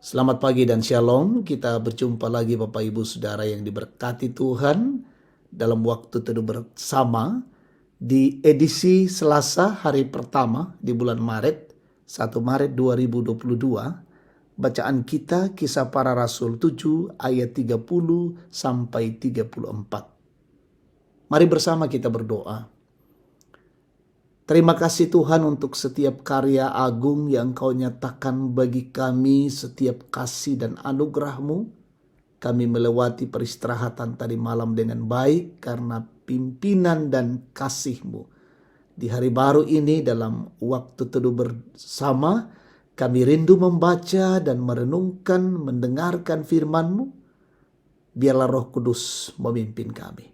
Selamat pagi dan shalom. Kita berjumpa lagi Bapak Ibu Saudara yang diberkati Tuhan dalam waktu teduh bersama di edisi Selasa hari pertama di bulan Maret, 1 Maret 2022. Bacaan kita Kisah Para Rasul 7 ayat 30 sampai 34. Mari bersama kita berdoa. Terima kasih Tuhan untuk setiap karya agung yang Engkau nyatakan bagi kami, setiap kasih dan anugerah-Mu. Kami melewati peristirahatan tadi malam dengan baik karena pimpinan dan kasih-Mu. Di hari baru ini dalam waktu teduh bersama, kami rindu membaca dan merenungkan, mendengarkan firman-Mu. Biarlah Roh Kudus memimpin kami.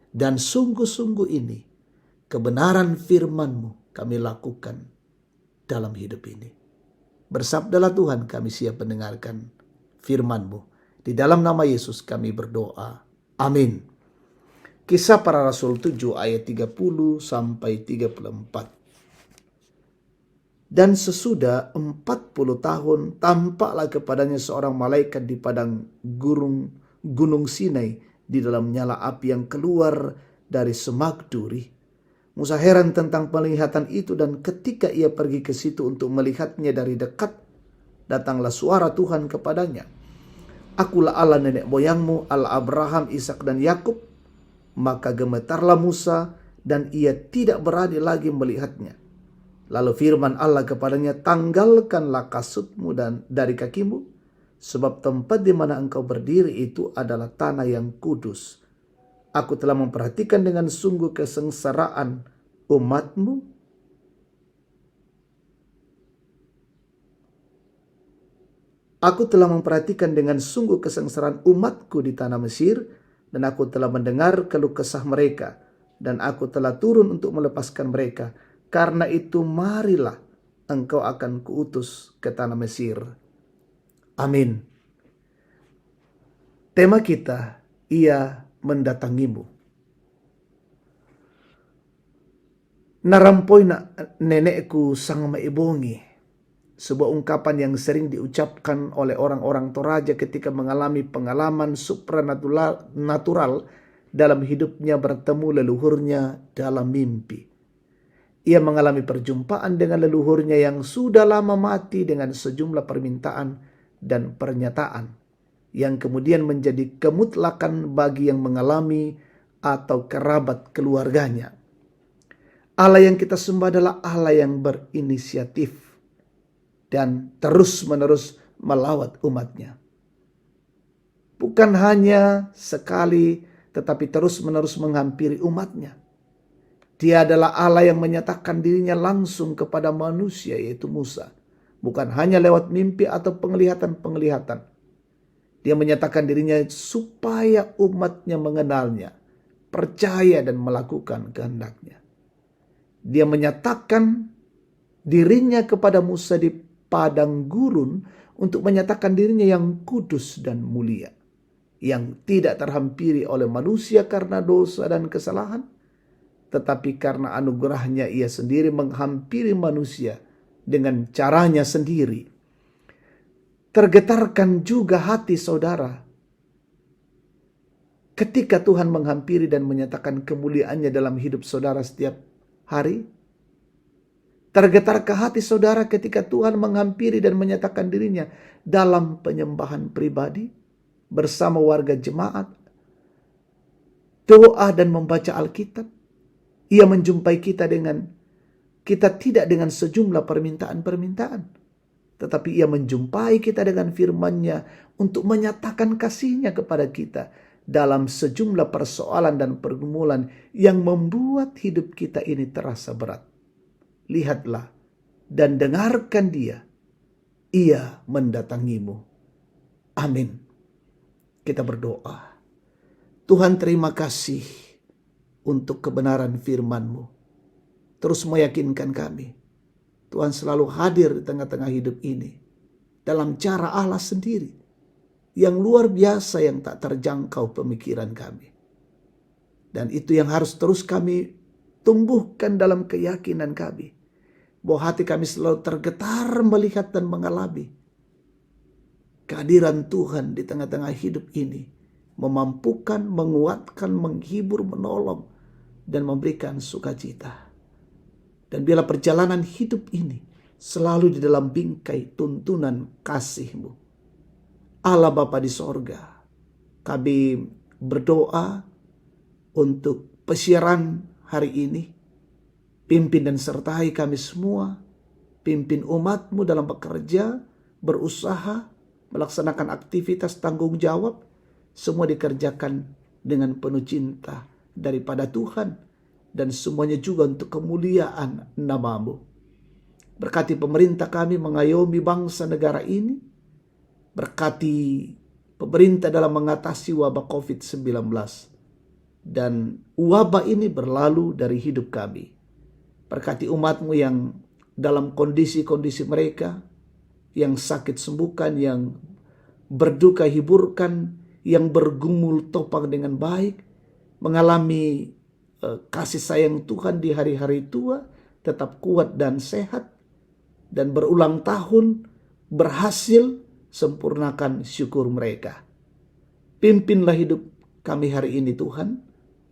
Dan sungguh-sungguh ini, kebenaran firman-Mu kami lakukan dalam hidup ini. Bersabdalah Tuhan, kami siap mendengarkan firman-Mu. Di dalam nama Yesus kami berdoa. Amin. Kisah Para Rasul 7 ayat 30 sampai 34. Dan sesudah 40 tahun tampaklah kepadanya seorang malaikat di padang gunung Sinai di dalam nyala api yang keluar dari semak duri. Musa heran tentang penglihatan itu, dan ketika ia pergi ke situ untuk melihatnya dari dekat, datanglah suara Tuhan kepadanya. Akulah Allah nenek moyangmu, Allah Abraham, Ishak dan Yakub. Maka gemetarlah Musa dan ia tidak berani lagi melihatnya. Lalu firman Allah kepadanya, tanggalkanlah kasutmu dan dari kakimu, sebab tempat di mana engkau berdiri itu adalah tanah yang kudus. Aku telah memperhatikan dengan sungguh kesengsaraan umatmu. Aku telah memperhatikan dengan sungguh kesengsaraan umatku di tanah Mesir, dan aku telah mendengar keluh kesah mereka, dan aku telah turun untuk melepaskan mereka. Karena itu marilah engkau akan kuutus ke tanah Mesir. Amin. Tema kita, ia mendatangimu. Narampoi nenekku sang maibongi, sebuah ungkapan yang sering diucapkan oleh orang-orang Toraja ketika mengalami pengalaman supranatural dalam hidupnya bertemu leluhurnya dalam mimpi. Ia mengalami perjumpaan dengan leluhurnya yang sudah lama mati dengan sejumlah permintaan dan pernyataan yang kemudian menjadi kemutlakan bagi yang mengalami atau kerabat keluarganya. Allah yang kita sembah adalah Allah yang berinisiatif dan terus-menerus melawat umatnya. Bukan hanya sekali, tetapi terus-menerus menghampiri umatnya. Dia adalah Allah yang menyatakan dirinya langsung kepada manusia, yaitu Musa. Bukan hanya lewat mimpi atau penglihatan-penglihatan. Dia menyatakan dirinya supaya umatnya mengenalnya, percaya dan melakukan kehendaknya. Dia menyatakan dirinya kepada Musa di padang gurun untuk menyatakan dirinya yang kudus dan mulia, yang tidak terhampiri oleh manusia karena dosa dan kesalahan, tetapi karena anugerahnya ia sendiri menghampiri manusia dengan caranya sendiri. Tergetarkan juga hati saudara ketika Tuhan menghampiri dan menyatakan kemuliaannya dalam hidup saudara setiap hari. Tergetarkah hati saudara ketika Tuhan menghampiri dan menyatakan dirinya dalam penyembahan pribadi bersama warga jemaat, doa dan membaca Alkitab? Ia menjumpai kita tidak dengan sejumlah permintaan-permintaan, tetapi ia menjumpai kita dengan firman-Nya untuk menyatakan kasih-Nya kepada kita dalam sejumlah persoalan dan pergumulan yang membuat hidup kita ini terasa berat. Lihatlah dan dengarkan Dia, ia mendatangimu. Amin. Kita berdoa. Tuhan, terima kasih untuk kebenaran firman-Mu. Terus meyakinkan kami. Tuhan selalu hadir di tengah-tengah hidup ini dalam cara Allah sendiri yang luar biasa, yang tak terjangkau pemikiran kami. Dan itu yang harus terus kami tumbuhkan dalam keyakinan kami, bahwa hati kami selalu tergetar melihat dan mengalami kehadiran Tuhan di tengah-tengah hidup ini memampukan, menguatkan, menghibur, menolong, dan memberikan sukacita. Dan biarlah perjalanan hidup ini selalu di dalam bingkai tuntunan kasih-Mu. Allah Bapa di sorga, kami berdoa untuk pesiaran hari ini. Pimpin dan sertai kami semua. Pimpin umat-Mu dalam bekerja, berusaha, melaksanakan aktivitas tanggung jawab. Semua dikerjakan dengan penuh cinta daripada Tuhan. Dan semuanya juga untuk kemuliaan nama-Mu. Berkati pemerintah kami mengayomi bangsa negara ini. Berkati pemerintah dalam mengatasi wabah COVID-19. Dan wabah ini berlalu dari hidup kami. Berkati umat-Mu yang dalam kondisi-kondisi mereka, yang sakit sembuhkan, yang berduka hiburkan, yang bergumul topang dengan baik, mengalami kasih sayang Tuhan di hari-hari tua, tetap kuat dan sehat, dan berulang tahun berhasil, sempurnakan syukur mereka. Pimpinlah hidup kami hari ini Tuhan,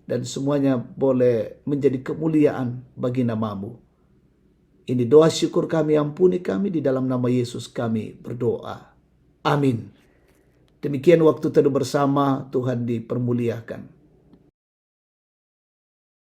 dan semuanya boleh menjadi kemuliaan bagi nama-Mu. Ini doa syukur kami, ampuni kami, di dalam nama Yesus kami berdoa. Amin. Demikian waktu teduh bersama, Tuhan dipermuliakan.